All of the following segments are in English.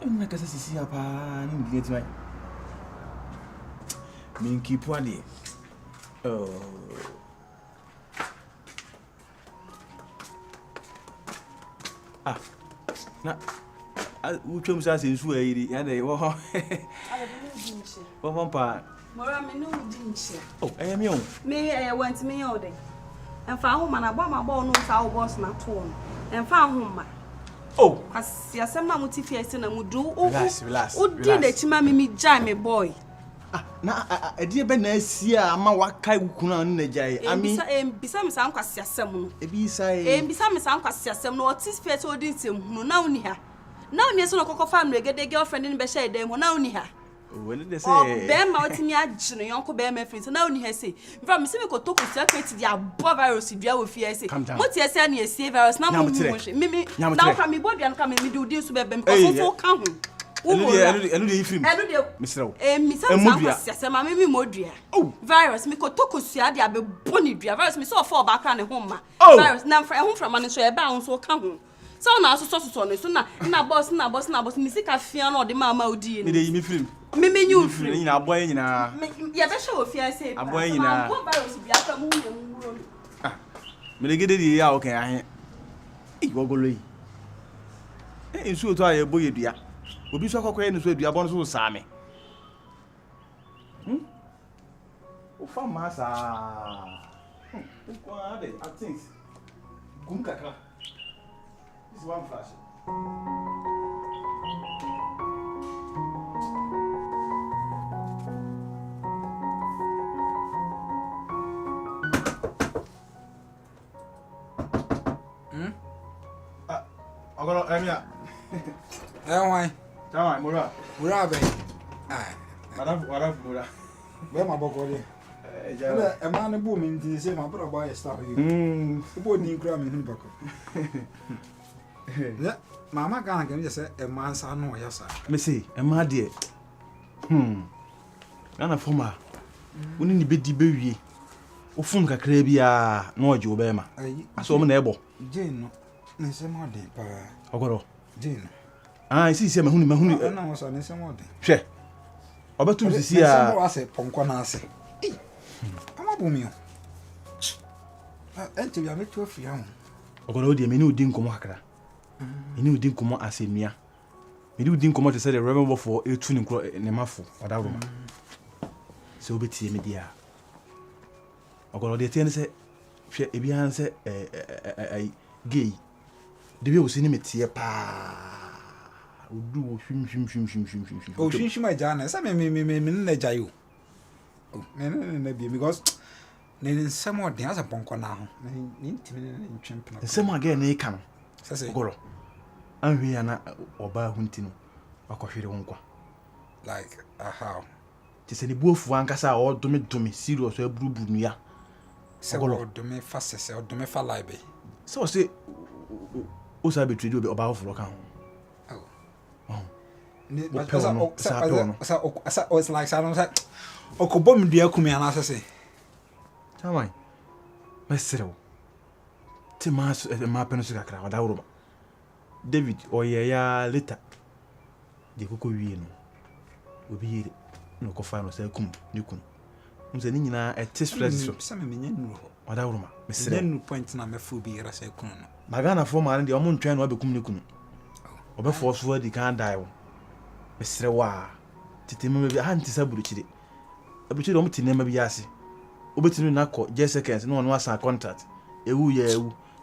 I'm not going to see a pan. Get my Minky Pwadi. Oh. Now, who comes as in Sway, and they were. What one part? Mora me no didn't. Oh, I am young. Me, I went to me all day. And found home and I bought my ball no sour boss not torn. And found home. Oh, as your summer motivation and would do. Relax. Who did it, Mammy Jammy boy? Now, I dear Benessia, my wakai kuna on the jay. I mean, besides some question, besides some question, no, tis fair to him, no, now near. Now, near son of Coco family get a girlfriend in Beshay, them, now near. When did they say? Bear mountain yard, Uncle Bear, my friends, and now near say, from Simico took a circuit to the above virus, if you will fear, say, come down. What's your son, you say, virus, now, Mimi, now from me body and come and do this with them, because so come. Oh, virus, me could talk with you, I'll be bonny, virus, me saw 4 background at home. Virus, now for a home from Manisha bound, so come. So now, so so now, boss, Missy Fiona or the mamma, dear. Mimi, you free in a boy in a. Yeah, that's show if I say, a boy in a. Virus, be after moving. Me get the okay, I ain't go away. In so to a boy, dear. Obi so akokọ enu so aduabon so saame. O fa masa. Ko ade I think gum kakra. This one flash. Agora Emia. Why? Tama Mura. Mura be. Wara Mura. Where my bokodi? A man boom in the same brother boy stuff you. Who didn't cram in bako. Yeah, Mamma can just say a man's son or yes, sir. Me say, a my dear. Nana former. We need be the baby. Ufunka krebia no jobema. I saw my neighbor. Jane, no, some day, pa. Ogoro. Jane. I see some who I was on some more. She. About to see a say, Ponconase. I'm a boom. Until I met you a few. Ogoro, dear, me no didn't come hakra. Me no didn't come as a mea. Me didn't come out to say the remember for a tuning in a muffle or that room. So be tea, me dear. Ogoro, the ten say, she a behind say, a gay. The way was in him tea pa. Do shim. Oh, she my jana. Some me jayu. Oh, maybe because then some more things a ponko now. And some again, they come. Says Goro. And we are not oba huntino. A coffee unqua. Like how? Tis any boof one cassa or do me serious or blue bunia. Several do me fast or do me for libe. So say, also betray you about for account. It's like I don't say, oh, Cobom, dear, come here, and I say, Tell me, Mr. Timas at the Mapensuka crowd. David or ya later. The Coco Vino will be no cofano, say, come, you come. Nina at this place, some minion, or that woman, Mr. Point number Fubi, I say, come. Magana for man, the Omon train will become Nukun. Or before sword, he can't die. Mr. Wa, Titim may be anti-sabuchidi. A bit of name may be assy. Obetin Nako, just seconds, no one was our contact. A woo ye,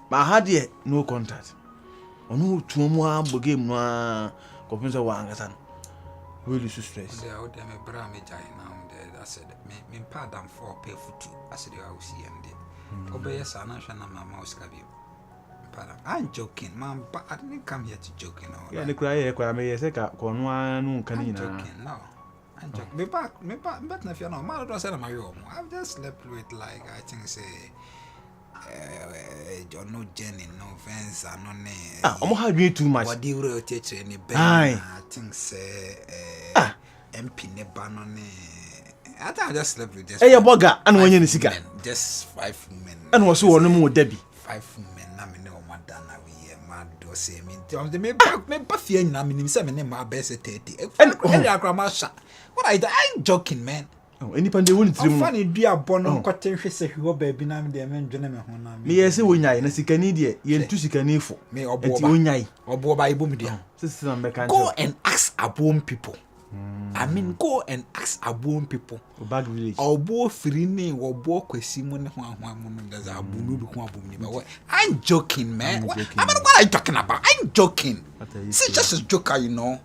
but I had yet no contact. Or no 2 more game, no, Compensa Wangasan. Will you stress? They out there, my brother, now, I said, me pardon for pay for 2. I said, I will see and obey a son, and my mouse can be. I'm joking, ma'am, but I didn't come here to joke, you know. Yeah, the cry, may say, Conwan, joking, no. I'm joking. Me back, but if you know, my daughter said, my room. I've just slept with, like, I think, say, no Jenny, no fence, and no name. I'm having too much. What do you rotate any bed? I think, say, MP Nebanone. I just slept with just. Hey, a bugger, and when you're sick, just 5 men. And was so no more Debbie. 5 men na me ne o madana we mad do say me me back fear na me say me ne ma best 30 and akramasha what I'm joking man. Oh, any pande won trim. Funny dua bono kote hwe se hwe baabi na me de me ndwene me ho na me yesi wonyai na sikani de ye ntu sikani fo me obo ba wonyai obo ba ibo me dia sisi na me kan go and ask abom people. I mean, go and ask abom people. Bad village. Obo free ne obo kwesi mu ne ho ahwa mu ndaza abunu du ho abom ni ba. I'm joking, man. I mean, what are you talking about? I'm joking. See, just a joker, you know.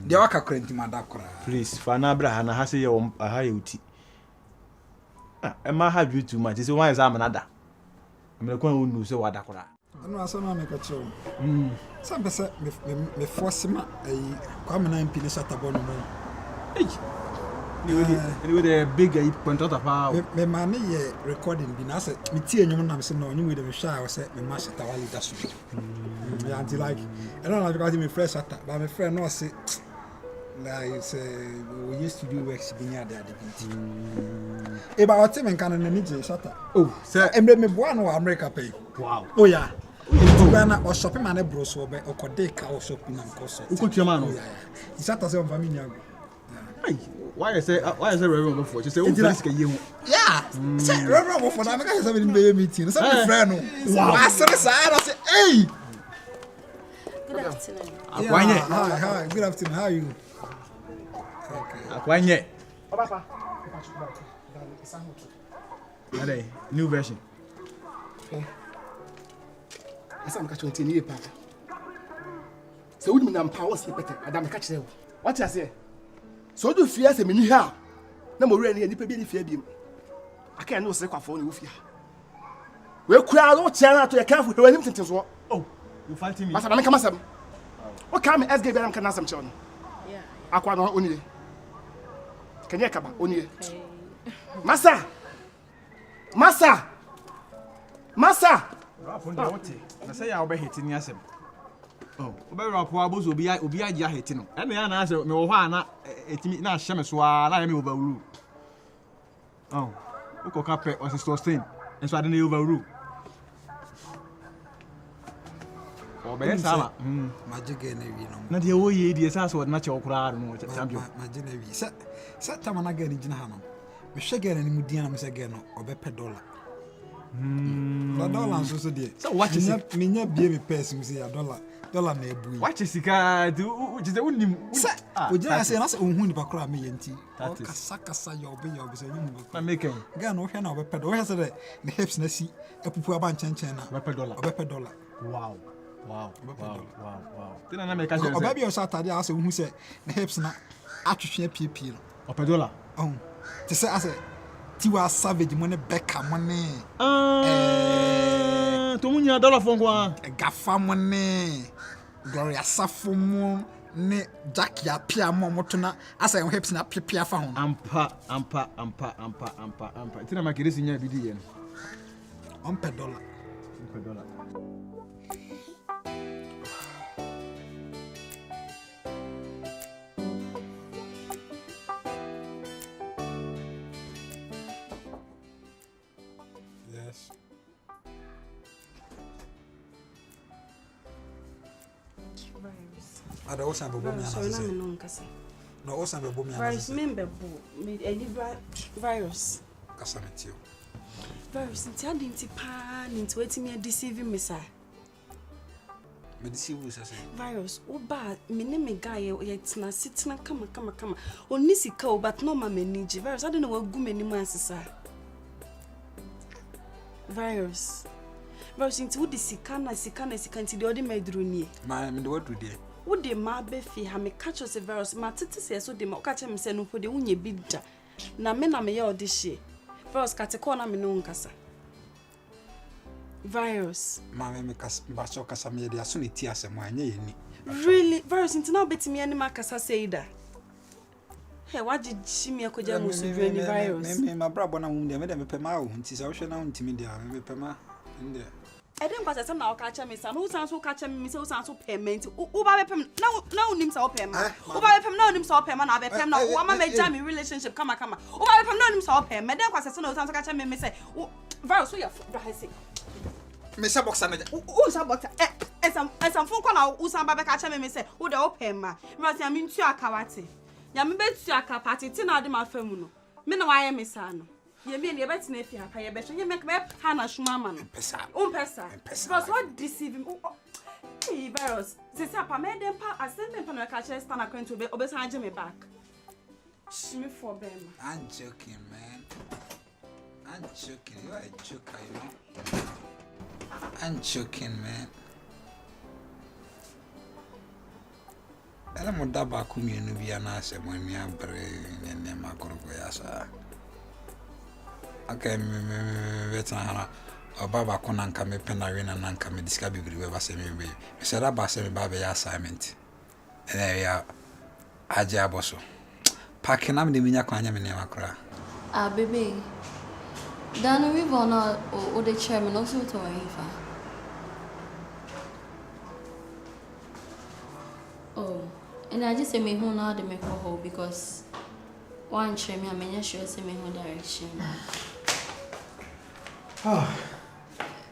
They are currently madakora. Please, Fana Brahana has a high uti. I might have you too much. It's why I'm another. I'm going to know so what I no aso na make a show. Some person me force ma come na impini shatabo no mo. Anyway, the big point out of power. Me man ye recording bi na say me tie nyum na me say no nyum de me hwa I say me ma shatawali da so. Yeah, until like I don't know because me fresh shata, but my friend no say like say we used to do works bi nya there the ba ote me kan na ni je shata. Oh, sir, emre me boa no America pay. Wow. Oh yeah. Ugana o shopping man e bro so be o kode ka o shopping na nkoso. Uko man no. Shata say on family ago. Why is Reverend for? Just say, yeah. Say, Reverend for that. I say, we meeting. Some friend. Wow. I say, hey. Good afternoon. Hi. Good afternoon. How are you? Okay. New version. I say, I'm catching 20 years back. So, we don't power sleep better. I'm catching. What I say? So do fear say me ni ha na mo re ni nipa bi ni fear bi I can't know say kwafo ni wo fear we kura no tia na to ye careful he wanim tenten so Oh, you fighting me? Masa na me kama sam o ka me SG bi am kana sam che no Yeah. Akwa no oni kenye kaba oni Masa Rapon de wote na say ya obehiti ni asem. Oh, obe rapo abozo obi agi aheti no. E me ya na ase me wo hwa na etimi na ahye me so a na ya me overrule. Oh, ukoka pe o sustain. Enso ade na overrule. Obe sama. Majige na wi no. Na de wo ye die sa so na che okura no champion. Majige na wi. Sa tamana ga ni gina ha no. Me hwe ga na ni mudia na me se ga no obepe dollar. $1 so dey. So what is it? Me nya bie me person say $1 na ebu yi. What is sika do je unim. O jira say na say ohun ni pakra me yenti. O kasa ya obe say nyum ba. Na make Ga no hwe na obepe do. O hwe say the hips na si epupu aba nchenchen na. Obepe $1. Wow. Tina na make sure. Oba bi o Saturday ase ohun say the hips na atwetwe piepie no. $1. Oh. Ti say ase Tiwa Savage money Becca money. To munya $1 for kwa. Gafa money. Gloria Safo mo ne Jack ya pia mo motona asa en hips na pia fa ho. Ampa. Tina makirisi nya bidi ye no. $1. Yes. Ada osan bebo mi Sorry, ana na me se. no nkasa. No osan bebo mi ana Virus se. member bo me virus. Kasa metio. Virus nti adinti pa ni nti wetimi deceive me sir. Me deceive se. Virus oba me ne me guy ye tina sitina kama. Oni sika o but no ma manage. Virus I don't know what gu me ni mu ansesa. Virus nti wo de sika nti de odi medru nie. Ma me de what do there? Wo de ma be fi ha me catch us virus ma tete se so de ma ka che me se no po de wunye bi da. Na me ye odi hye. Virus ka te ko na me no nkasa. Virus. Ma me kasa ba so kasa me de aso ne ti asemo anya ye ni. Really? Virus nti na obetimi ani makasa say da. Hey, what did she me akoja musu ni virus? Me ma brabo na mum de me de me pema o nti se wo hwe na ntimi de me pema nde. I didn't pass some now catch me, son. Who sounds so catch me, so sounds so payment. Uba pem no names or payment. Uba pem no names or payment. I pem now. One may jam relationship. Come. Uba pem no names or payment. Then pass some sounds catch me, say, virus, we are say. Mr. Boxer, Who's a boxer? And some phone call who's some baby catch me say, who the open ma. Because I mean to a kawati. Yam bet to a kapati, tina de my femuno. Men why am Missano. You mean you bet if you pay a bet, you make me Hannah Schmaman. Pesa. Because what deceiving? Hey, Barros, this up, I made them part. I sent them from a catcher stand according to be obeying me back. Shimmy for them. I'm joking, man. I'm joking. You are a joker, you know. I'm joking, man. I'm not that back home. You know, we are not saying when we are brave and then my corporation. Okay, veteran. Baba konanka me penarina nanka me disca be we say me be. Me said about say me baba assignment. And there ya aje aboso. Packing am de minya kwanya me nema kra. Ah baby. Dan we wanna o the chairman also to Ifa. Oh, and I just say me who now the make ho because one chairman I mean sure say me who direction.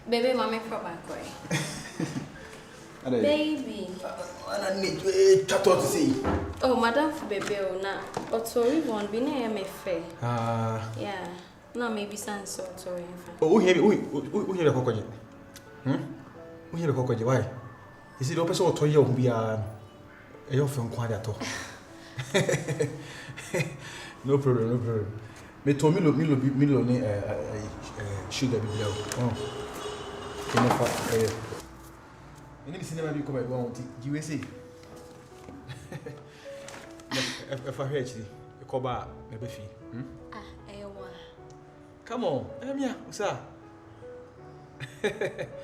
Baby, mommy proper cry. Baby. I need to chat to see. Oh, madam for baby na. But sorry won't be near me fair. Yeah. No, maybe sans so sorry. Oh, here the cockage. We hear the cockage. Why? Is it open so to you be a from quite at all? No problem. Me to me sugar be below. Oh. Any cinema you come at one USA. If I heard you, call back, maybe fee. Come on, sir.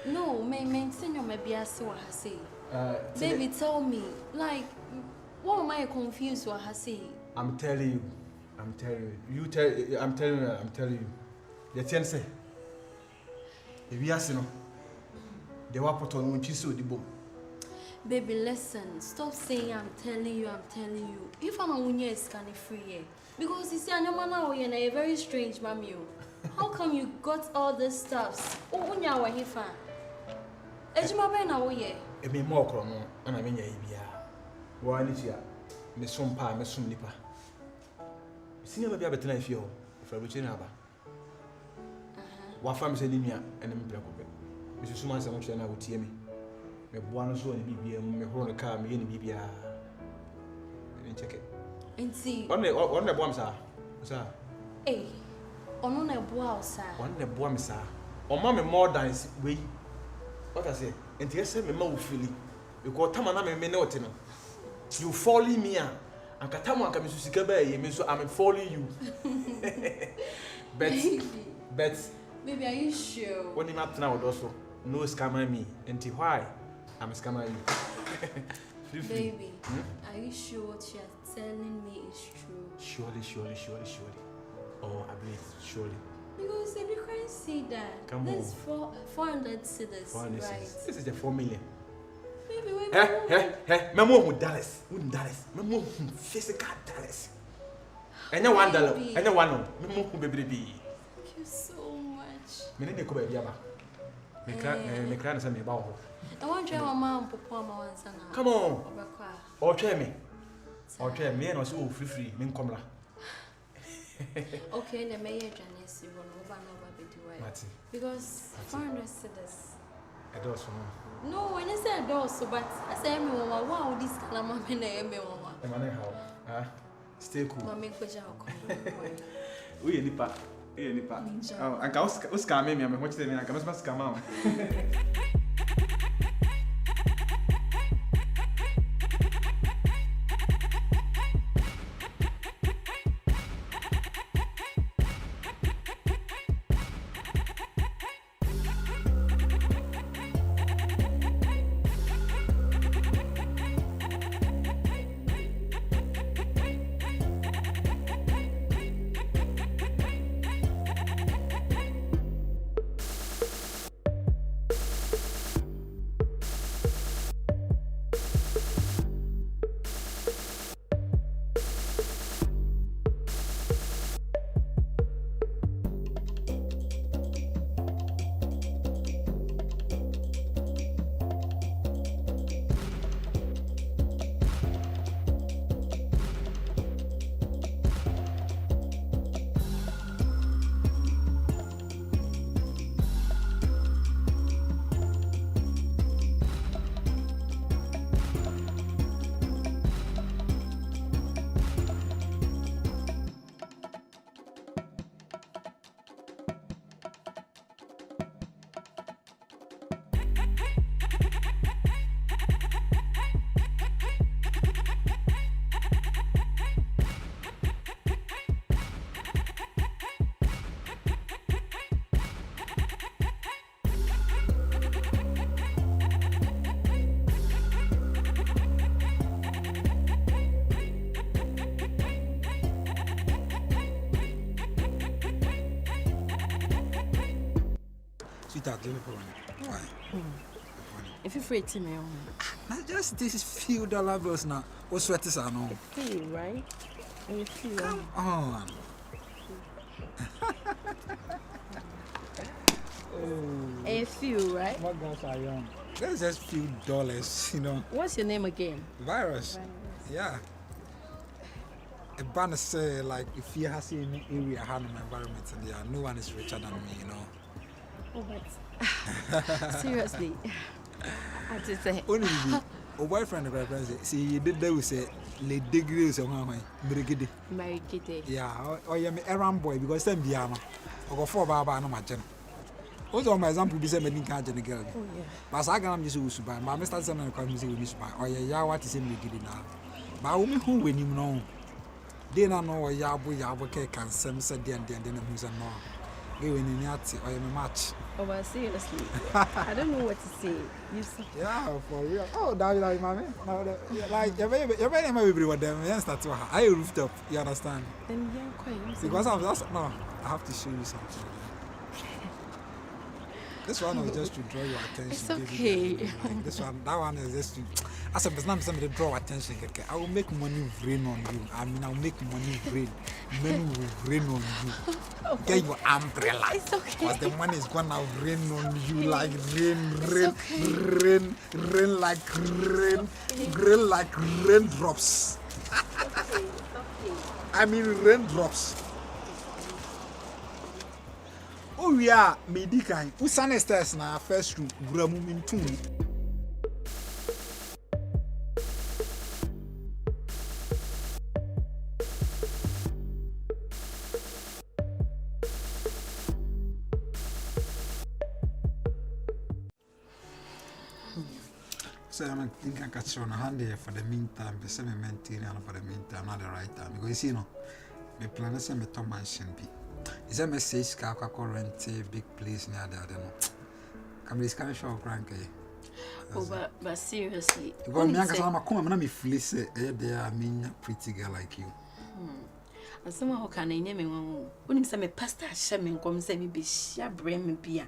No, senior maybe I saw her say. Baby, tell me, like, what am I confused with her say? I'm telling you. I'm telling you. The ten say. If you ask no. They were put on when she saw the boom. Baby, listen. Stop saying I'm telling you. If I'm a winner, it's kind of free. Because you see, I'm a very strange mammy. How come you got all this stuff? Oh, when you're here, fan. It may more chrono, and I mean, yeah. Why is ya? Miss Sumpa, Miss Sumnipa. See, never be a better if you, if I reach in Abba. What farm said in me, and I'm preoccupied. Mrs. Sumas, I'm sure I would hear me. Me one so and BB, me hold a car, me in BB. Check it. And see, on the bombs are, sir. Eh, on a bow, sir. On the bombs are. Or mammy more than we. What I say, and yes, me more freely. You call Tamana me know. You follow me, and Katama comes to Sikabe, so I'm following you. But, baby, are you sure? When you up now, also, no scammer me. And why? I'm a scammer you. Baby, are you sure what you're telling me is true? Surely. Oh, I believe, surely. Because if you can't see that, Come there's 400 cedars, right? This is the 4 million. Baby, wait. Memo with Dallas. Memo physical Dallas. And $1. And $1. Memo baby. Thank you so much. Me need to go baby. Me cry na me about. I want to try mama and papa mama once now. Come on. Or try me. And also free. Me come la. Okay, the mayor Janice will over be doing. Because 400 cedars. I do so. No, when I say I do so, but I say me wow this kalama me na me mama. E man how? Stay cool. Mama ko ja ko. We nipa. Oh, anka os scam me me watch them anka mas scam am. sweetheart, you know why? If you're afraid to me, Not just this is few dollar bills now. What sweat is on? feel right? You feel Come on. I feel right? What guys are young? There's just few dollars, you know. What's your name again? Virus. Yeah. A banner say like if you have seen area hand environment and yeah, no one is richer than me, you know. Oh, but seriously, I just say. Only a boyfriend of friends see you did they will say le degrees on my Megye. Megye. Yeah, or you errand boy because them biano. Or go for baba no matter. Also, my example be say me can't get a girl. Oh yeah. But I can't just use by my Mr. Sam and come use by or ya what is in Megye now. But women who when you know. They don't know what Yabu can some said and then who's a no. Give in the or a match. Oh, but seriously, I don't know what to say. You say. Yeah, for real. Oh, that like mommy. Like your baby might with them. Yes, that's why I roofed up. You understand? Then you're quite. Because I'm just no. I have to show you something. This one was just to draw your attention. It's okay. Like this one, that one is just to. As a business, somebody draw attention. I will make money rain on you. I mean, I'll make money rain. Money will rain on you. Okay. Get your umbrella. It's okay. Because the money is gonna rain on you like rain, rain like raindrops. I mean raindrops. Oh yeah, medical. Who san stairs na first room, gramu mintu. So I think I catch on a hand here for the meantime, the same maintain for the meantime, not the right time. Because you know, my plan is to make a mansion be. Is a message ka rent a big place near there, I don't know. Come this kind of show crank. Oh, but seriously. Because me and come and me fleece there I mean pretty girl like you. And somehow can I name me one. When you say me pastor shaman come say me be share bring me beer.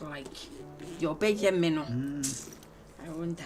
Like your baby men. I wonder.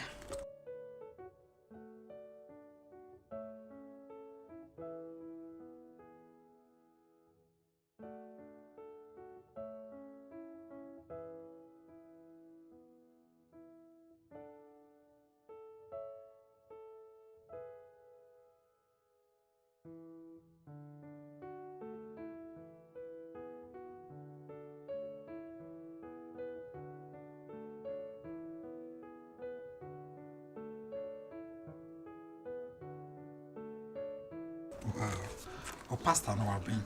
Or pastor no bring.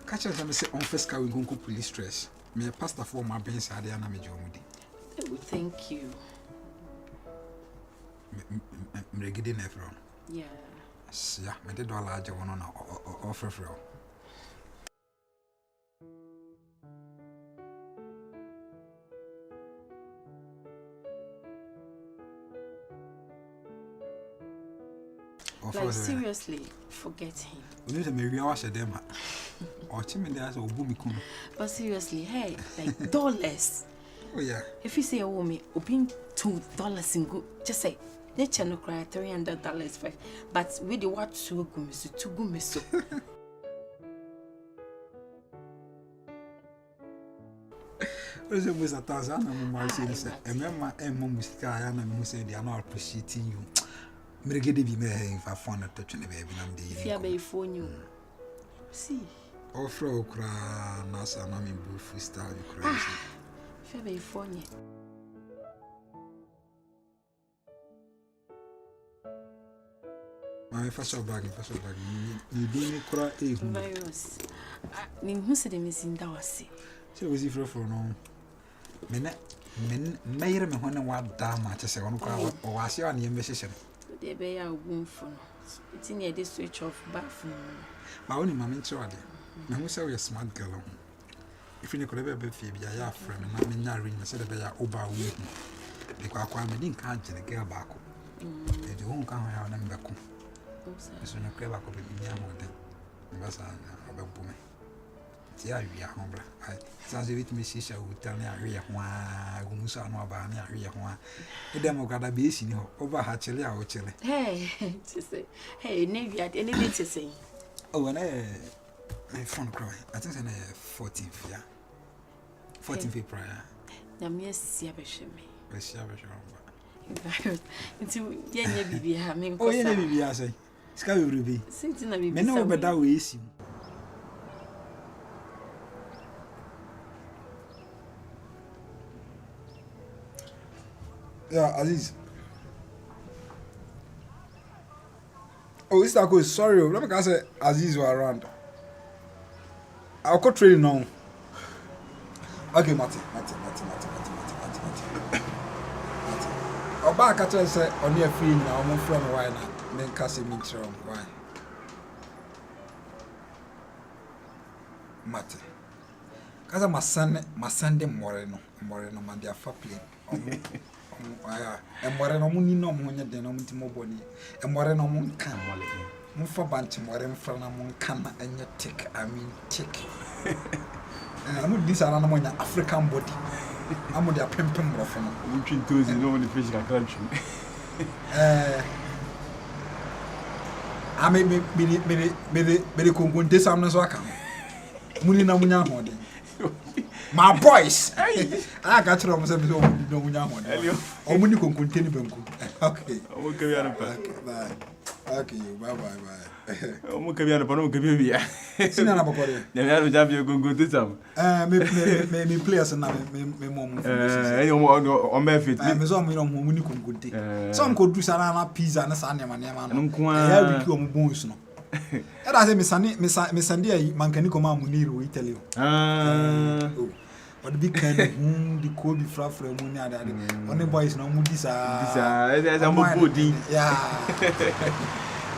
Catch us and say on first car we go police stress. Me a pastor for my brain side and I'm a Oh, thank you. Megye never. Yeah. Yeah, me did all large one on offer for. Like seriously, forget him. We need to maybe wash them. Or chimney there's a boom. But seriously, hey, like dollars. Oh yeah. If you say a woman, open $2 in good, just say nature no cry $300 5. But with the what so good, so too good, so. What's the most attention? I'm going to say, remember, music, I am saying they are not appreciating you. Megye be me if I found a touch on the baby. If you have a phone, you see. Offer okra nasa na me bu freestyle you crazy. If you have a phone, my first bag. You didn't cry a virus. Who said the missing dawasi? So was if for no. Men mayor me when what damn I say on crowd or was your name message. They be a wound for it's in the switch off bathroom. My only mammy tried. Now who say you're a smart girl. If you could ever be Phoebe, I have friend and I'm in that ring, I said they are over with me. Because I didn't catch the girl back. They won't come around and back. So no crab could be young with them. That's a boom. tia wi ahombra ai sanse bit me shisha hotel ne awe ho a gumusa no aba ne awe ho a edem ogada be esi ni ho over ha chele a wo chele Hey, hey, Navy at any bit to say. oh and my phone cry I think say na 14th yeah 14th April Namia Siabeshimi. we share we share Into Yenya Bibi, I mean, oh yeah bibi I say ska we rubi Since I be me no beda we esi Yeah, Aziz. Oh, it's that sorry. Let me say Aziz were around. I'll go training now. Okay, Mati. Oba catcher say on your free now, I'm from why not? Then Cassie meets wrong. Why? Mati. Because my son, them Moreno, man, they are for play. More no money no money de no mutimo boni e more no mon kan mole mo fa banti more mfra na mon kan na anya tick I mean tick amu this ara na mo nya African body amu de apempem rofo no Between toes no one fish can crunch. Me kongonte sam na so aka muni na munya hode my boys I got you almost every one no munya hode o muni kongonte ni banku okay okay bye Omo kabia no pano kabia bia. Sina na bokore Ya me aro jabia gongonte sam. Me players na me mom on me fit. me so mo muni kongonte some ko du sana na pizza na sa nema no Nko ya wiki o mo bonus no era se me sande ai mankani ko ma muniro Italy or the big kind of the Kobe frafra money adade only boys no mu disa This am body. yeah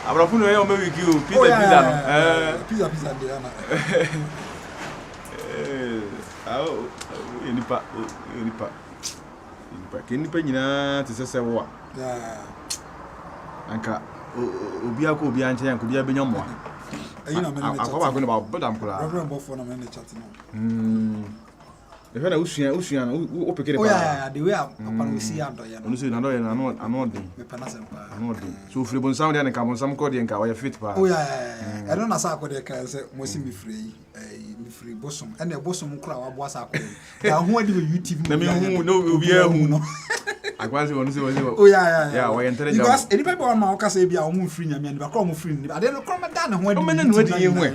Abrafu no e o me wiki o pizza no. Pizza de ana Enipa kenipa nyina te sese wo yeah anka obi akọ obi anche yanko obi abenya mo ayi na me na chat akwa ba ko ba bodam kula reverend bofo na me na chat no If I usua no o pekere oh yeah the way upon we see ando ya no onu se na do ya ano den me pana sempa ano den so free bon sound ya nka bon sam ko de nka o fit pa oh yeah I don't know sa ko de ka se mo si mi free bosom and the bosom kura wa boa sa ko ya ho adi YouTube na me hu no obi ahu no akwanse onu se oh yeah we enter jam because anybody want ma ka say bia o mu free nyame and ba mo free ni ade no kro da na ho adi me no adi hu na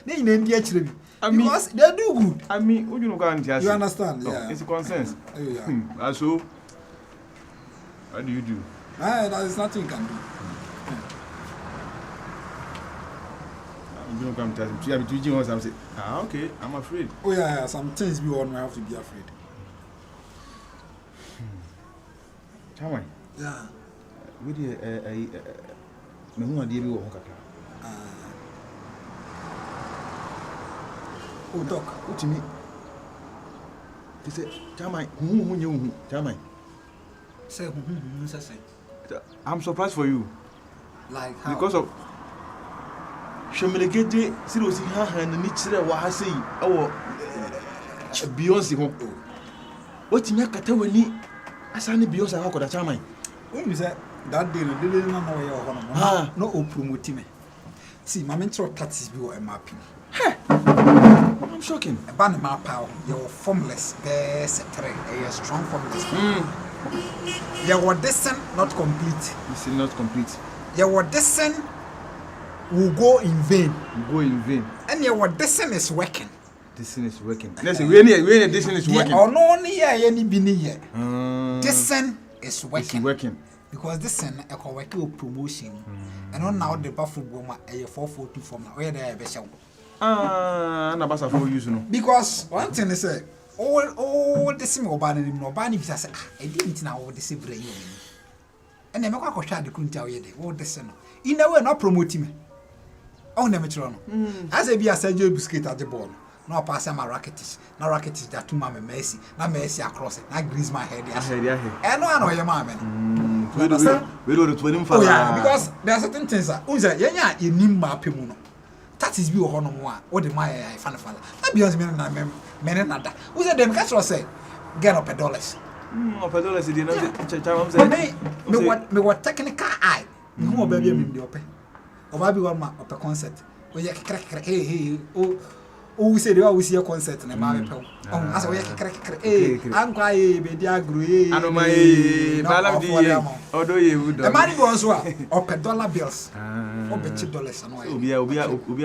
nyina ndi a kire bi because they do good I mean what you know can just you understand yeah it's a consensus oh yeah so what do you do there is nothing you can do you don't come tell me you have to do once I'm say okay I'm afraid oh yeah some things we all have to be afraid Chama yeah we dey me hu ade bi wo ho kaka oh doc utimi they say Chama hu nyu Chama say say I'm surprised for you like how because of Shemelekete seriously ha ni kire wa ha sei ewo Beyonce ho otimi akata wani asane Beyonce ha koda Chama when you say that day no dey na no ya no o promote me see mama intro tactics bi o map I'm shocking ban map you're formless there's a three a strong formless your descent not complete it's not complete your descent will go in vain and your descent is working this thing is working let's say when this thing is working oh no only any bi ni here descent is working because this is a work promotion and on now the football ma a 442 form now where they be show na basa for use no because one thing is say all the same obani no obani bi say e didn't na all the same brain and e make kwa hwa de kunta we de all the same no in a way not promote me on them tro no as e bi asaje biscuit at the ball no pass am racketish na racketish that to mama Messi na Messi across it na grease my head ya and no ano your mama we do the 20 oh yeah because there are certain things that unza yenya enim map mu no that is be on one. What the my fan of that be men nada. Who said them catch say get up $1. $1 is Me what technical eye. No baby me the open. Or maybe one ma up a concert. We crack hey oh we say they always see a concert na ma pe. Oh as we crack anka be dia gru ano my balam di odo ye hu do. The money be also up $1 bills. $2 ano ay. Obi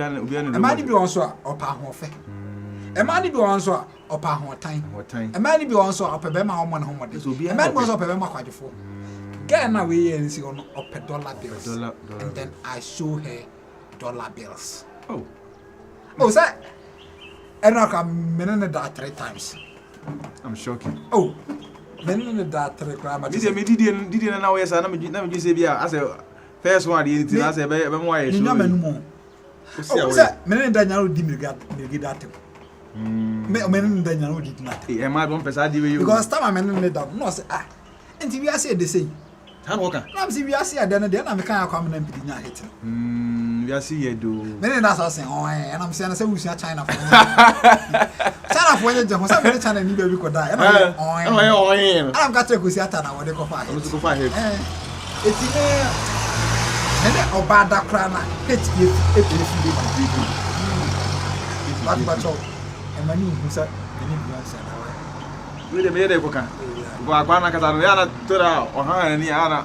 the money be also up ahofe. A money be also up ahotan. A money be also up be ma omo na homo de. A money be also up be ma kwadefo. Get na we and see on up $1 bills. And then I show her dollar bills. Oh, sir. And I come men that 3 times. I'm shocking. Oh, men that 3 times. This me didn't know yes na me say bia as a first one the thing as e be mo aye so. Ni nyama no. Oh, sir, men that nyaro di me that. Men that nyaro di that. E ma don pesa di we you. Because time men that no say enti we say the same. Han woka. Na me we say den na me kan akwa me na mpidi nya hit. We are see you do. Men that's all saying and I'm saying say we see China for. China for you just say China ni be ko die. I'm got to go see ata na we dey ko fa. We go fa here. Eti ne obada kra na HF What cho? E mani hu sa ni bi ansa na wa. We dey me dey ko kan. Go akwa na kata no ya na tora ohan ni ana.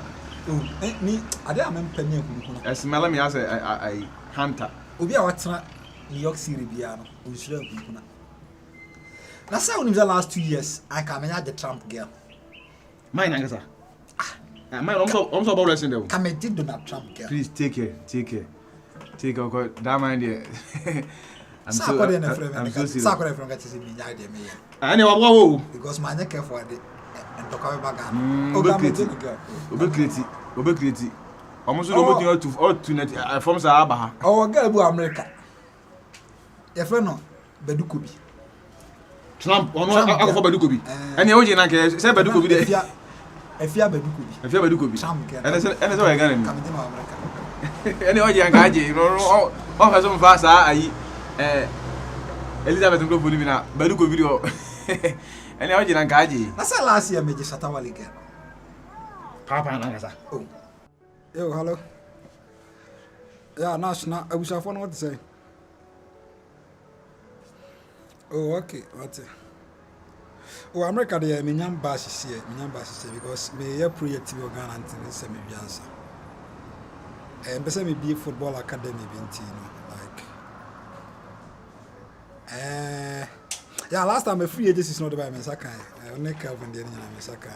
Ni ade am mpanya kunkuna. Smell me as a hunter. Obi a watena New York City bia no, o nsura kunkuna. Na say we the last 2 years, I can manage the Trump girl. Mine angasa. Mine also about wrestling there. Can me did Donald Trump girl. Please take care. Because that man there. I'm so serious. Sakore from get to see me nyade me. Ani wo. Because my neck for the and talk about baga. Obe create. Almost all to net from Sahaba. Oh, girl bu America. Your friend no Bedukobi. Trump akofo Bedukobi. Ani o je na ke say Bedukobi there. Efia Bedukobi. Trump girl. Ene say we Ghana ni. Come to America. Ani o je anka aje no o fa so mfa sa ayi Elizabeth Ngro Bolimi na Bedukobi do. Ani o je anka aje. Na say last year Megye Shatawale girl. Papa na ngasa. Oh. Yo, hello. Yeah, national. I wish I found what to say. Oh, okay. What? Oh, America, they me nyam basis here. Because me a project to Ghana and say me be answer. And person me be football academy binti, yeah, last time a free agency is not by me Sakai. I only Calvin the me Sakai.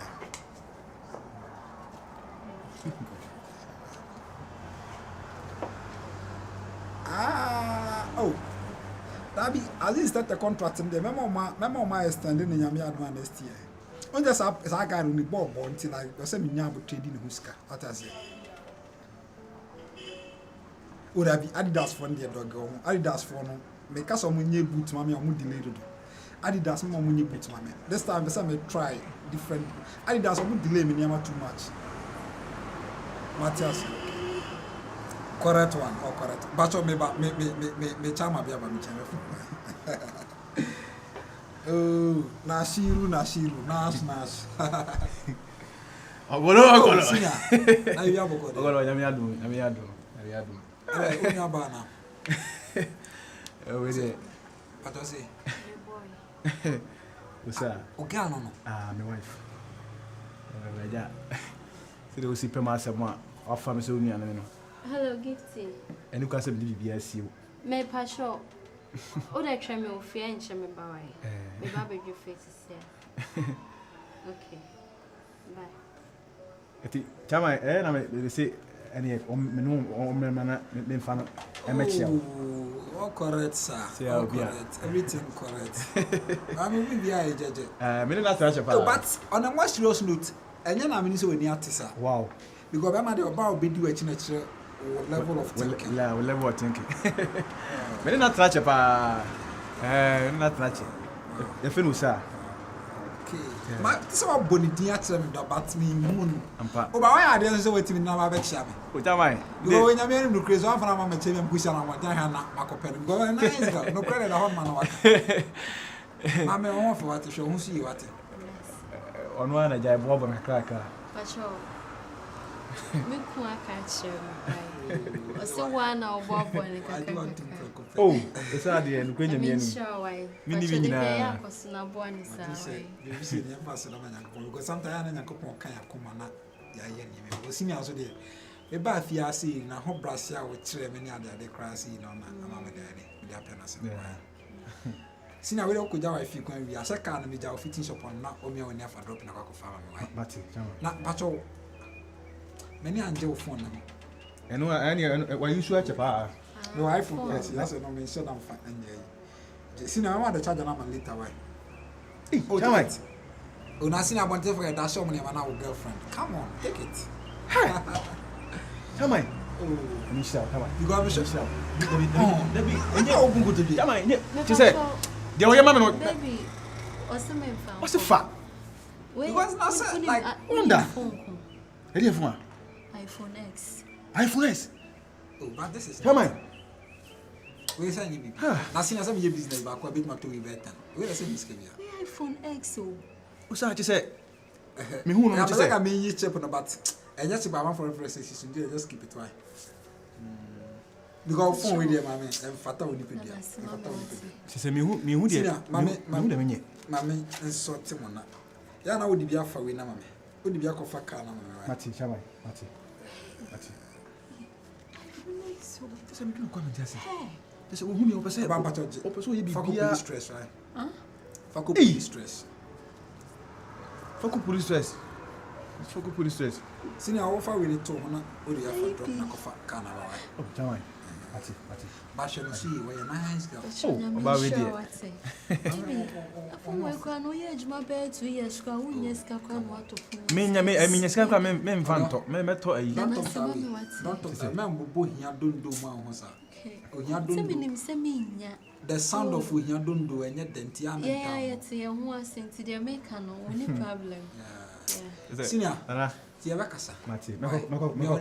Oh, that be at least that the contract in the memo my standing in Yami Adman next year. On just up as I got on the ball until I was sending Yabu trading Huska. What I say? Would I be Adidas for the dog? Adidas for no make us some new boots, mammy, or mood delayed. Adidas, more money boots, mammy. This time, the may try different Adidas or mood delay me too much. Matthias. Correct one, or correct. But me chama be aba me chama. Oh, Nashiru, Nash. Ogolo. Sinya. Na you aboko. Ogolo nyame adu. Unya ba na. We dey. What you say? Boy. What's that? Okay, no. My wife. Meja. Se de osi pema asema, afa me so nua na me no. Hello, Gifty. Eni kwa se bi bia siu. Me pa sure. O da try me ofia enche me ba wai. Me ba be you face here. Okay. Bye. Eti chama na me say eni me no me mana me fa no e mechia. Oh, correct sir. Oh, correct. Everything correct. I mean we be a jeje. Me na try chepa. But on a more serious note, enya na me so we ni artist. Wow. Because I'm at the about be do a chinechre level of thinking. Level of thinking. Me na try chepa. Na try che. E fe no sa. Ma this one boni dia tell me that but me moon. Ampa. Oh, but why are they so waiting na ma be chia me? O jamai. Go when you mean no crazy one for na ma che me push na ma dia na makopel. Go nice girl. No credit the hot man wa. Ma me on for what show who see you what. Ono ana jai bobo na kraka. Pacho. Me ku aka chere. O se wa na obobo ne kaka. Oh, esa de no kwenya mienu. Mini nyina. Ya kosina bo ani sa. You see the pass na nyankopon because sometimes na nyankopon kan yakoma na ya ye ni me. O senior so de e ba fi ase na ho brase a wo kire me ni ade kra ase na ama me de apena se. Senior we ko jawa fi kwan wi ase ka na me jawa fitin shop on na o me woni afa drop na kwa ko fa me wa. Mati, chama. Na pacho many anje wo phone na me. Eno ani wa yusu ache pa. No iPhone yes, that's no me so na fa anje. Senior I want the charger na man later why. Oh, chama. Una senior bonte for that show me na our girlfriend. Come on, take it. Chama. Oh, Misha, chama. you go have a shot. Debi, enye ogun go tebi. Chama, enye. Ti say, de o ye ma me no. Baby, o se me fa. What's the fa? Because now say like wonder. Ready for iPhone X. iPhone S. oh, but this is Chama. we say you be. Na senior say me business ba ko bit ma to we better. We say me skebia. iPhone X o. O sa ti say. Me hu no I'm ti like say. I mean you check on but and just about one for reference you just keep it why. Because phone with them mama and fata we depend there. Fata we depend. Ti say me hu de. Mama de menye. mama insult mo na. Ya na wo di bia fa we na mama. Wo di bia ko fa car na mama. Mati, chama. Mati. Ti say me kinu kwa me jase. Ti say o hu me o pese. Ba pacho. O pese o ye Fa ko bibia. police stress right? Huh? Fa ko police stress. Fuck police stress. Fuck police stress. Senior wo fa we ni to na wo di afa drop na ko fa car na mama. Oh, chama. Mati. Ba she no see we a nice girl. Oh, about we there. Afun we kwa no ye ejuma be 2 years kwa unye ska kwa no ato fun. Me sika kwa me mfanto. Me to ayi. Don't talk that way. Don't talk that. Man bobo hia dondo ma ho sa. Ohia Se dondo. minim se minya. The sound of ohia dondo enye denti am Yeah, yet ye ho asenti de make no any problem. Yeah. Senior. Ana. Ti e bakasa. Mati. Me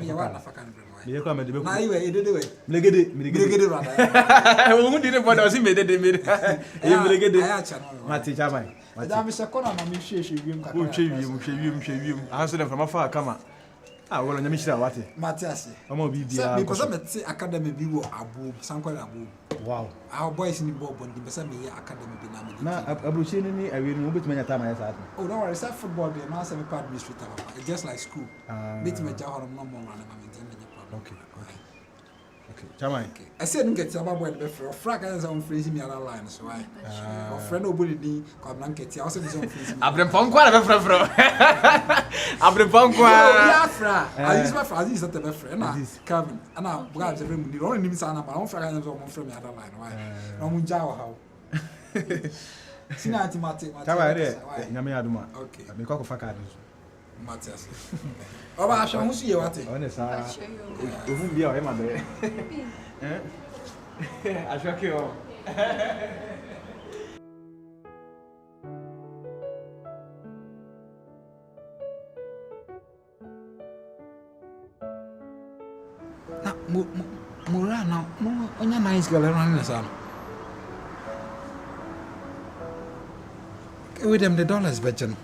ya wa na faka ndre mo. Me kwa me de be. Na iwe edede we. Mlegede brother. Wo mu di ne boda o si me de me. E mlegede. Aya cha no. Mati chama. Da me se kona na me hwehwe wiem kakra. Wo hwewiem. Aso de fama fa kama. Ah, wo nyame hira wate. Mati ase. Omo bi bia. Me pesa me te academy bi wo abo, sankwala abo. Wow. Our boys ni bobo ndi pesa me academy bi na me. Na abrochi ni awie ni obetuma nya time ya sa. Oh, don't worry, say football be na say me part administrator. It's just like school. Bit me ja horom no more na me dey me problem. Okay. Chama. I said no get about boy be free. Frag as on freeze me other line so why. Or friend obody ni kwa blanket ya also be on freeze. Abrempon kwa na be frefro. Abrempon kwa. Ya fra. Aziz my friend, Aziz that be friend na Kevin. Ana buga be mu ni ron ni mi sana ba on frag as on friend me other line why. No mu ja wo how. Sina antimate. Chama re nyame aduma. Okay. Me kwa ko fa card. Matias. Oba asho hu ye wate. One sa. Ohun bia o e ma be. Asho ke o. Na mura na mo onya nice girl around na sa. With them the dollars better.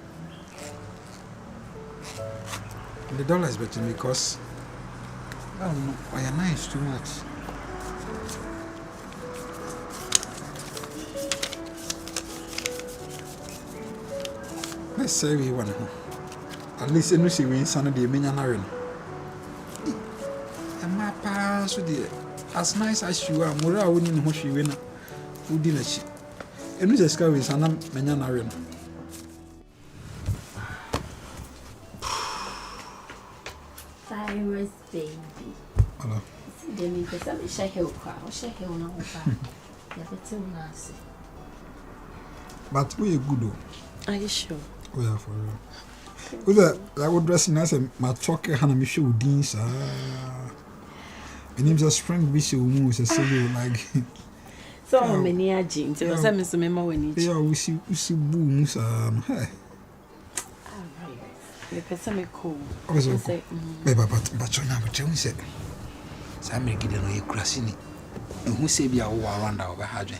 The dollar is better because I don't know, why are nice too much. Let's say we want to. At least you see we son of the millionaire. And my parents would as nice as you are, Mura wouldn't know she win. Who didn't she? And we just go with son of millionaire. Cyrus baby. Hello. See them because I'm shake her car. Shake her on her car. Yeah, that's too nice. But we are good though. Are you sure? We are for real. With that would dress in as a matroke and a Michel Deans. And him just spring Michel moves a silly like. So many jeans. It was a Miss Memo when you. Yeah, we see boom. The person me cool. Also, say, baby, but you know, but you said, Sammy Gideon, you crashing it. Who say be a around our hard.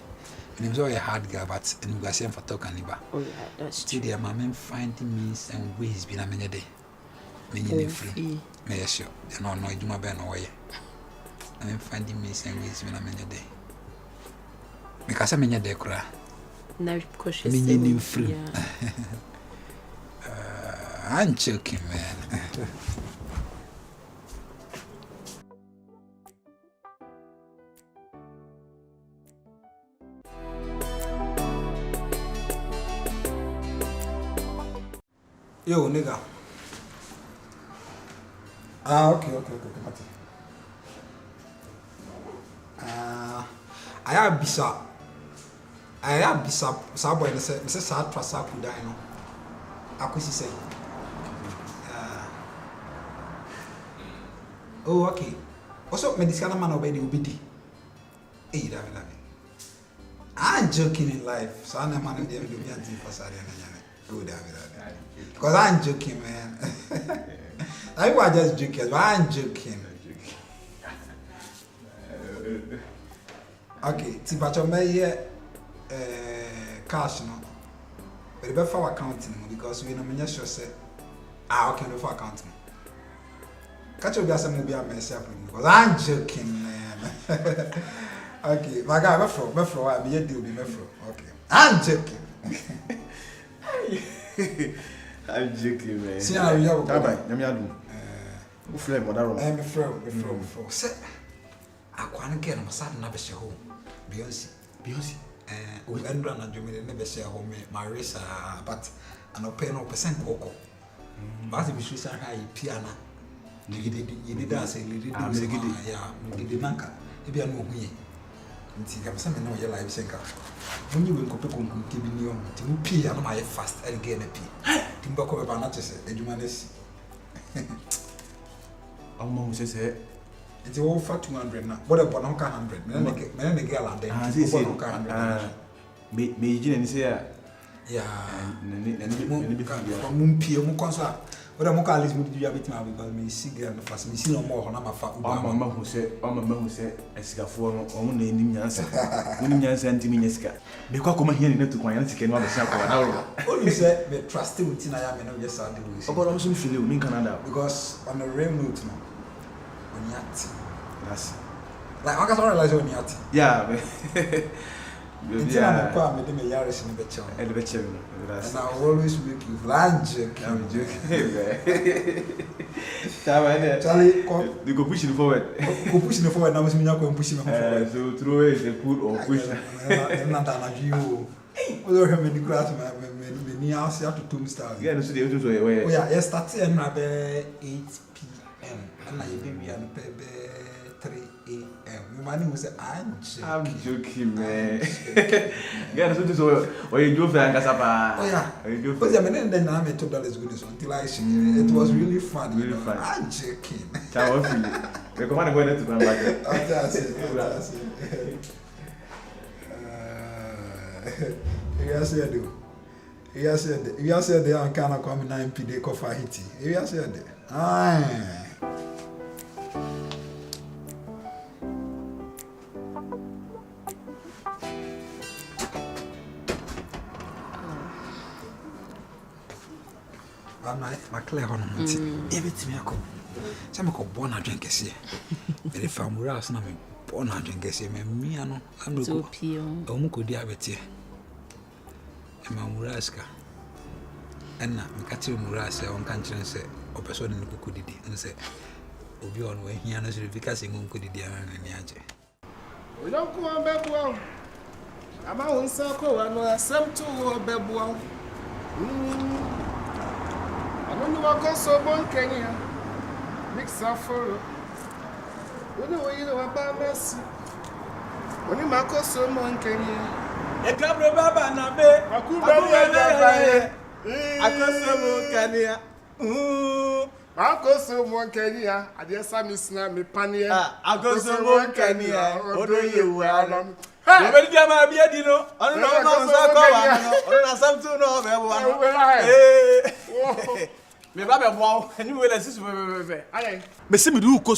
And it was all a hard girl, but and we are saying for talking about. oh, yeah, that's true. Dear, my man finding means and ways been a minute day. Meaning free. May I sure, and no, no, do my band away. I am finding means and ways been a minute day. Because I'm in your decra. Now, because she's meaning free. I'm joking, man. Yo, nigga. Okay. I have bisa boy ne say sa trasa ku dan no. Akosi say. Oh, okay. Also, medical man obedi obedi. Hey, David. I'm joking in life. So I'm man dey do me anti for sare na nyane. Go David. Because I'm joking, man. I was just joking, but I'm joking. Okay, Tibacho may cash no. But the for accounting because we know sure say okay no for accounting. Catch you guys some be a mess up because I'm joking, man. Okay, my guy, Mefro, I be deal be Mefro. Okay. I'm joking. I'm joking, man. See how you have Let me add. Who flame or that room? I'm Mefro. Say, I can't get my son never share home. Beyonce. We end on a Jimmy never share home, my race, but I no pay no percent cocoa. But if you say high piano, you did that say, you did that, yeah, you did Nanka. If you are no me. I'm saying, no, your life sinker. When you will copy giving you to pee, and my fast and gain a pee. Timbako about a humanist. Almost says, it's all for 200 now. What about 100? Men and a girl and then I say, me, say, yeah, and from Mumpia Mukonsa. What I'm going to do because me see girl fast me see no more on my fat. Mama who said, Escafor, only in Yansa, when Yansa and Timineska. Because come here to my answer came out of Sapa. You said, be trusted with Tina, I know, yes, I do. About also feel you in Canada Because on the rail note now, on yacht. That's Like, I can realize on yacht. yeah. Yeah, I'm a Yaris in the better. And the And I always make you lunch. I'm joking. Charlie, you go pushing forward. Go pushing forward, now I'm pushing forward. So throw it, they put or push. Not an you. Although how many class, my near to Tombstone. Yeah, so they do so. Oh, yeah, yes, that's 8 p.m. And I baby and 3 a.m. My money was I'm joking, man. Yeah, so this or you do for Casapa. Oh, yeah. But I mean, then I made $2 good until I see it was really fun. Really fun. I'm joking. Ciao, we come on going to come back. You said they are kind of coming 9 p. They coffee hitty. You said aye. My clear on everything I come. Some call born a drink here. But if I'm ras, no, born a drink here, me, I'm so pure. Omuko diabetes. And my muraska. And now, I catch you murasa on country and say, or person in the Kukudi, and say, Obi on when he knows because he won't go to the Yaje. We don't go on Bebuan. I'm out in Sako and I sent to Bebuan. I don't know what goes so bon Kenya. Mix up for you know about Messi. When you make us so bon Kenya. A cabra baba na be. I go so bon Kenya. I just saw me snap me pania. I go so bon Kenya. Odo you well. Nobody can be a dino. I don't know. I don't know something. No, Me ba be bow, and you will assist me. Aye. Me see me do ko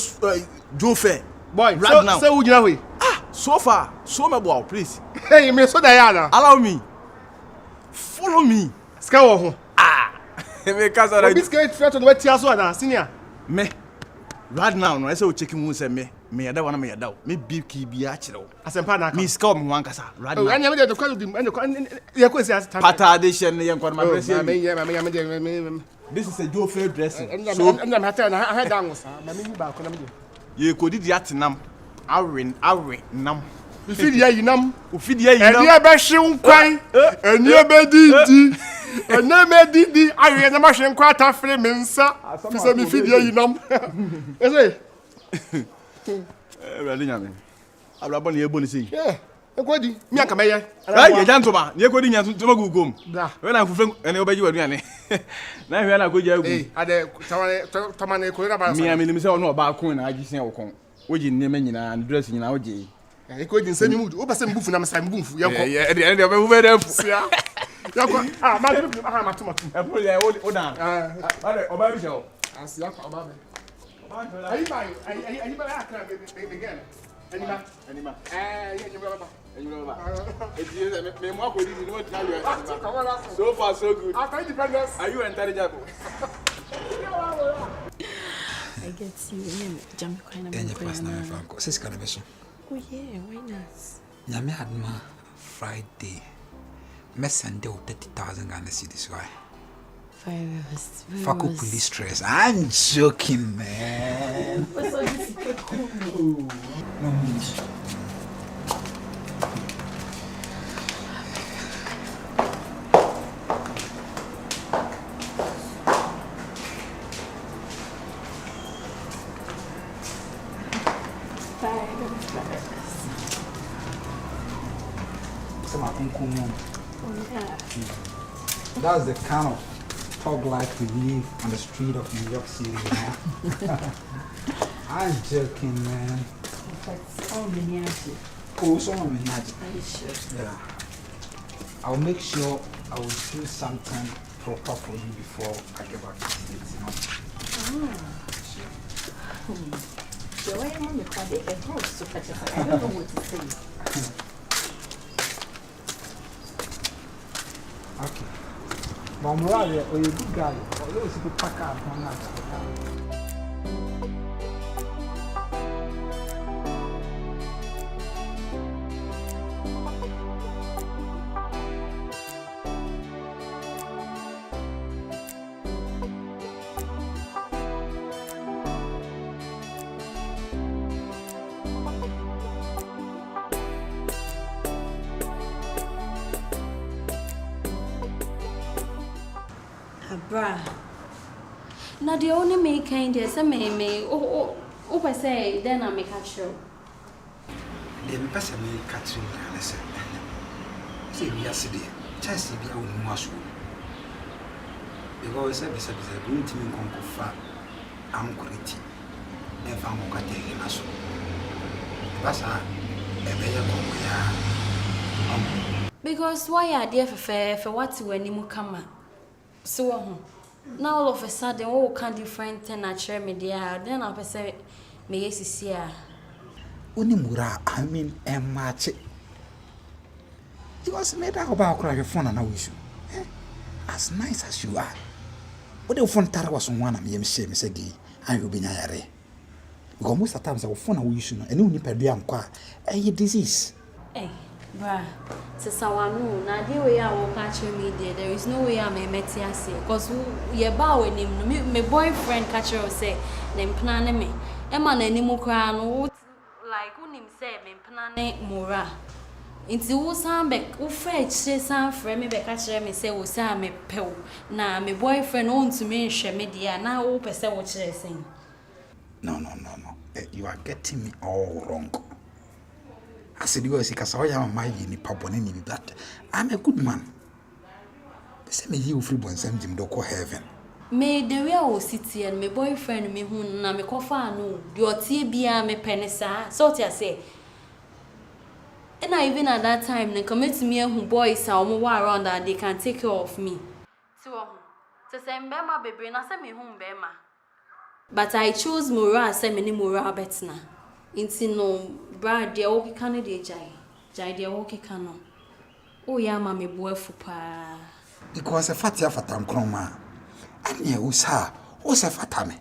Joe fair. Boy, right now. Say who you way? Ah, so far, so me bow, please. Hey, me so that na. Allow me. Follow me. Ska wo ho. Ah. Me cause that. Obi ska threat on what so na senior. Me. Right now, no, I say we checking who say me yada wana me yada. Me big key bi a kire wo. Asempa na. Me ska me wan kasa. Right now. Oh, anya me dey kwalo dim, anya ye ko si asita. Pata de shen ye nkwa ma press Me ye. This is a Joe fair dressing. So I'm hata na ha down wo sa. Ma me ba ko na me dey. Ye ko didi atenam. Awe nam. Ifidi ayi nam. Ofidi ayi nam. Eni e be hwe nkwan. Eni e be didi. Eni me didi ayi na ma hwe nkwan ta fere me nsa. Fi se mi fidi ayi nam. Ese. Really nyame. Abra bon ye boni sei. Yeah. Ekwodi, mi aka meye. Ai ye jantoma, ye kwodi nyanto toma gugum. Da. We na nfufre ene obaji waduane. Na hwe na koji agu. Eh, ade tamane ko na ba so. Mi amini se ono oba ko na agi sen wokon. Woji nnema nyina dress nyina woji. Ekwodi nsemi mudu. O ba se mbufu na msa mbufu. Ye ko. Ede oba bu be fu. Sia. Ya ko. Ah, ma de ma tomato. E pro ye o dan. Ade oba bi se. Asia ko oba be. Ayi ba aka again. Anima. Yeah, you baba. Me mo akodi ni mo tell you. So far so good. After independence. Are you intelligible? I get you. Jam kind of. Interpersonal Franco. Sis can be so. Oh yeah, why not? Nyame adma Friday. Me send you 30,000 Ghana cedis why? Fuck up police stress. I'm joking, man. No. That's the kind of thug life we live on the street of New York City, man. I'm joking, man. Oh, someone yeah. I'll make sure I will do something proper for you before I get back to the States, you know? So I am on the card. I don't know what to say. Okay. But Morale, or you good guy, or you will pack up one night. Bra. Now the only me kind is a me per se then I make a show. The person may catch me and I said, say yesterday, Chelsea be out in Moscow. Because I said, going to me conquer fat, I'm great. If I'm going to take in a show. That's a better because why are there for what when you come? So now all of a sudden, all kind different thing at share me there. Then I'll say, me yes is here. Unimura, I mean, and match it. It was made out about your phone and I wish you. As nice as you are. What the phone tara was on one of me, say, Miss Megye, and you'll be near. Because most of the times I will phone a wish you, and you need to be a disease. Eh, bruh. So someone now the way I will catch me there is no way I may met you say because you bow with him my boyfriend catch her say them plan me e man animu kra no like unim say me plan mora nti wo san be wo fa chire san frɛ me be catch me say wo san me pew na my boyfriend won to me hwɛ me dia na wo pese wo chire sen. No. You are getting me all wrong. I said, you see, because I am my Megye, but I'm a good man. They say, me you free born send him to heaven. Me the way I was sitting and my boyfriend me who na me kofa no, your TBA me penisa, so I say. And I even at that time, they commit to me who boys are more around that they can take care of me. So, To say mbema bebre na say me hu mbema. But I chose Mora say me ni Mora betna. Inti no bra de o keka no de jai de o keka no. O ya ma me boafu pa. Because a fatia fatam kroma. Anya usa fatame.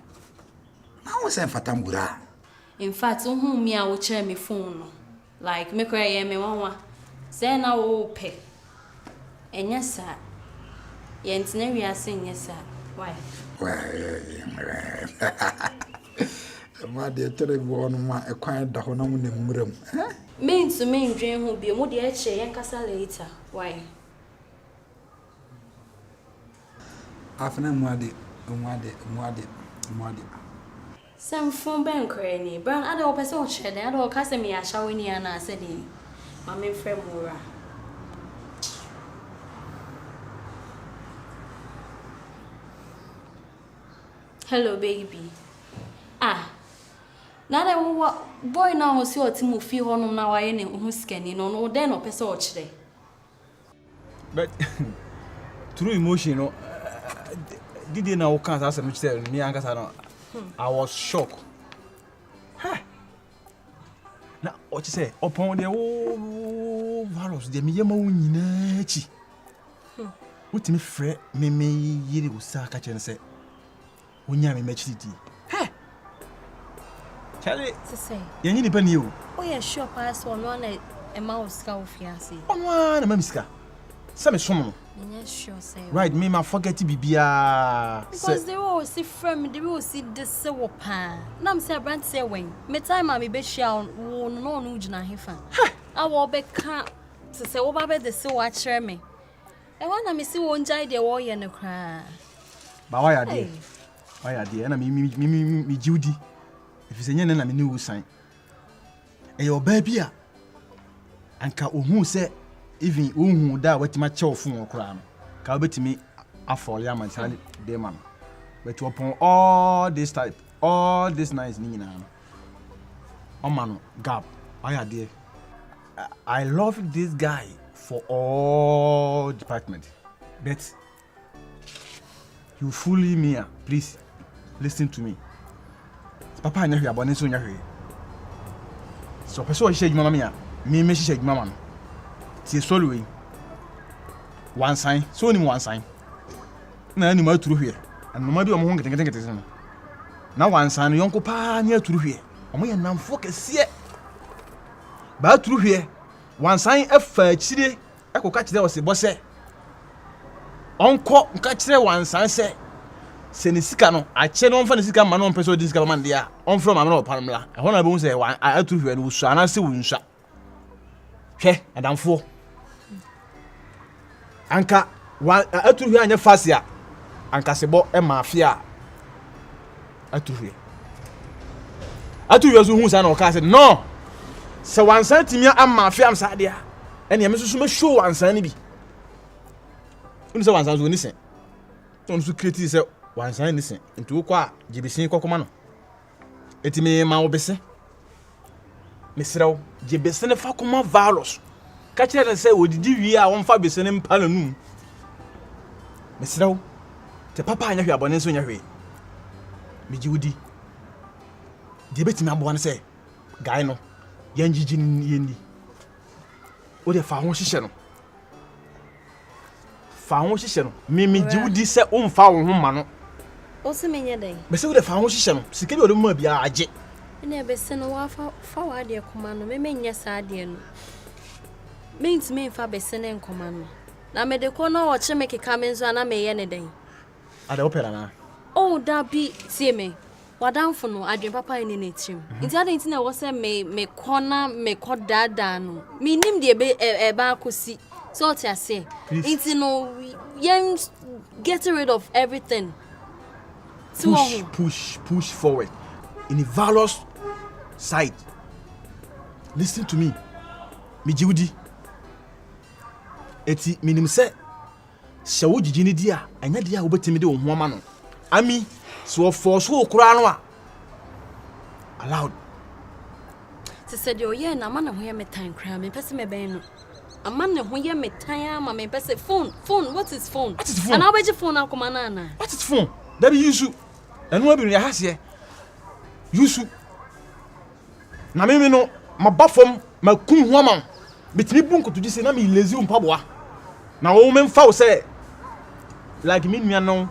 Na wo say fatam gura. In fact, hu me a wo kire me phone no. Like me kra ye me wanwa. Say na wo pe. Enya sa. Ye ntine wi ase nya sa. Why? Ma de terrible on ma e kwan da ho na mo na muram. Me to me ndwen ho bi mo de a che yen kasa later. Why? Afena muade. Some phone bank cranny. Brown other person shed the other customer are showing you and I said, my main friend Mora. Hello, baby. Ah, now that boy now see what Timu feel on now. I ain't who's scanning no then or person watch there. But through emotion, did you know can't answer me? Me and I was shocked. Hey. Now what you say? Upon the old values, the me yama winina chi. What me fret me yiri usa catch and say. Unya me mechiti. Hey. Charlie, To say, you need to you. oh, yeah, sure, pass one a mouse cow fiancé. On one, Mamiska. Some is someone. Yes, sure, say. Right, me, my forget to be Because they will see from they will see the so pan. Nam say brand say when. Me time I me be shall no nujna hefa. I will be can't to say over the so watch me. I want to see one jai the warrior no cry. But why are they? Why are they? And I me Judy. If it's a yen and I new sign. And your baby, and ka who say, even who that what my chow phone or cram. Can bet me a for yam and tell them, man. But to upon all this type, all this nice Nina. Oh man, Gab, why are they? I love this guy for all department. But you fully me, please listen to me. Papa anya hwe abone so nya hwe. So person o hye adwuma mama me me hye adwuma mama. Tie solwe. One sign, so ni one sign. Na ni ma turu hwe. Anoma bi o mo ho ngetenkete no. Na one sign yonko pa nya turu hwe. O mo ye namfo kese. Ba turu hwe. One sign afa chire ekoka kire o se bose. Onko nka kire one sign se Senisika no, I chain on for the Sika man on person this government there. On from Amano Pamela. I want to say, I to you and we shall not see Winsha. Hey, and I'm for Anka, while I to you and your fascia. Anka Sebo and Mafia. I to you. I to you who's an occasion. No, so one side to me and Mafia am Sadia. And you must show one sign be. So one sounds when listen. Don't you criticize. One sign listen into kwa jibisin kokoma no etime ma obese mesrew jibesene fa koma virus ka kire say odidi wi a won fa besene mpa nanum mesrew te papa anya hwe abone so nya hwe mijiudi de betime abo wan say guy no yanjiji yendi o de fa ho hihye no fa ho hihye no me jiudi say o mfa wo ho ma no Also, many day. But so the foundation, secure the mobile. I never send a forward dear command, me yes, I dear. Means me for be sending command. Now, may the corner watch make a comments and I may any day. At the opera. Oh, that be, see me. What down for no, I dream papa in it. It's that ain't no was a me corner, me call dad down. Me name the a bar could see. So what I say. It's no, young getting rid of everything. Push forward in the valorous side. Listen to me, Mijudi. Eti minim se shawo jijini dia anya dia obetimi de ohun ama no. Ami so force wo kura no a allowed. Se said yo ye na ma na ho ye me time kra me pese me ben no. A man who ya me time, my best phone. What is phone? What is phone? And I'll bet your phone, Uncle Manana. What is phone? That be you. And what be your house here? You. Na me no, my buffum, my kum woman. Between bunko to just say, na me lazy pabwa. Na o men fa say, like me no,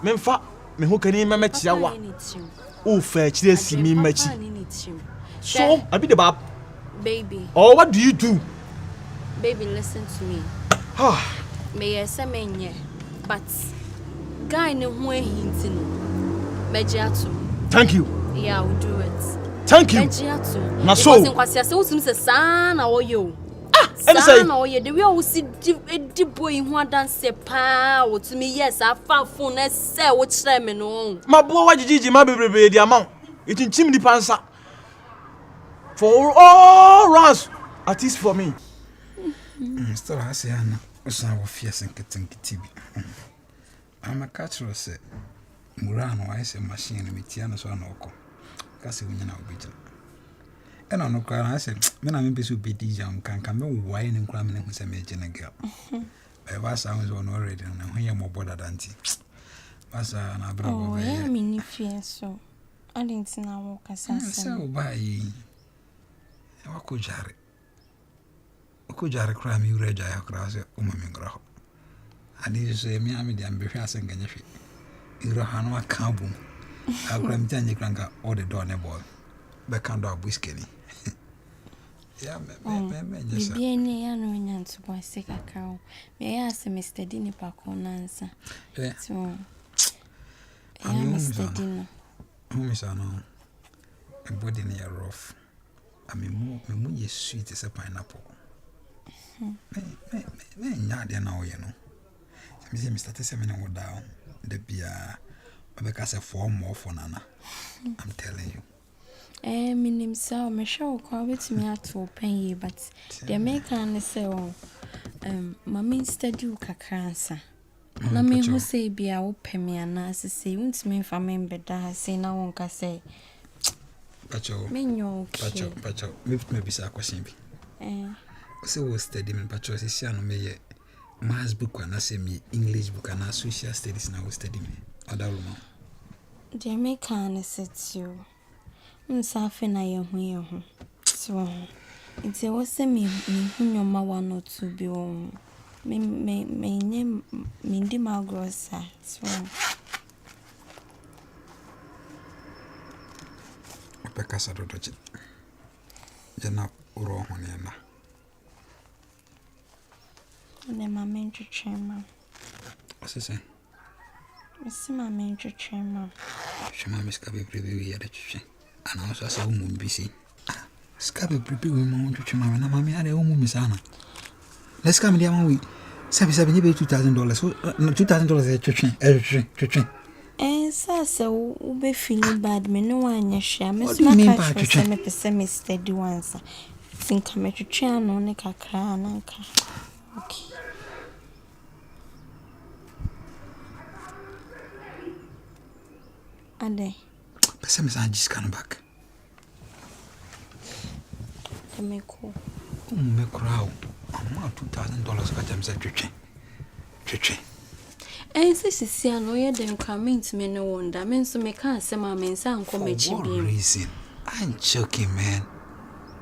men fa me who can name match yawa. Oh, fetch this me match. So, I be the bab. Baby. Oh, what do you do? Baby, listen to me. May I say me, but guy no way hinting. Megye. Thank you. Yeah, I'll do it. Thank you. Megye. Na so. Because I say what say sana o yo. And say sana o ye the way we see the boy who dance pa o to me yes I found phone e say wo kire me no. My boy wa jiji ma bebrebe the amount. It in chim the pansa. For all rounds, at least for me. Still I say Anna, osan wo fierce nketinketi bi. I'm a catcher say Murano I say machine me tiana so anoko. Kasi wo nyina obejina. And on no I said, when I'm in Bisu BD jam can come wine and cramming who say me gina girl. I was sounds on already and when you're more bothered auntie. Was an abroad. Oh, I mean, if you so. I didn't know walk as so by Okujari. Okujari cram you read I across a woman grow. I did say me, I'm the ambitious and Ganyafi. You don't have no carbon. I'll cram Tanny Cranka or the door boy. Back under whiskey. Yeah, yes. Be any young to buy sick a cow. May I ask Mr. Dinny Paco answer? So, I am Mr. Dinner. Whom is no a body near rough. I mean, more sweet as a pineapple. May not now, you know. Mr. Tessamina down. The beer, because a form more for Nana. I'm telling you. My name is Michelle. Call it me out to open ye, but the American say, Mammy study cancer. Na me who say be a open me and as say, won't me if I remember that. Say, now one can say, Pacho, Pacho, maybe a question. So was study me, Pacho, is me mass book and I say me English book and social studies now study me. Other woman. The American said you. Something I am here. So it's a was me whom your ma 1 or 2 be on. Me name Mindy Malgrossa. So Pecasa doji. Jana uro honiana. and then my major chairman. What's he say? It's my major chairman. Shema Miss Cabby preview at the church. And also as a woman busy. Scabby prepare women to chima and mammy had a woman Miss Anna. Let's come down 1 week. $7 $2,000. $2,000 at church. So we be feeling bad. Me no one ya share. Me What do you mean by catch church? me pese me steady once. Think I'm to try no ne kakra nanka. Okay. Ade. But Miss Angie's coming back. Me cool. Oh, me crowd. I'm not $2,000 for them at church. Say I know you dem coming me no wonder. Men so me can't say my men say uncle me For what reason? I'm joking, man.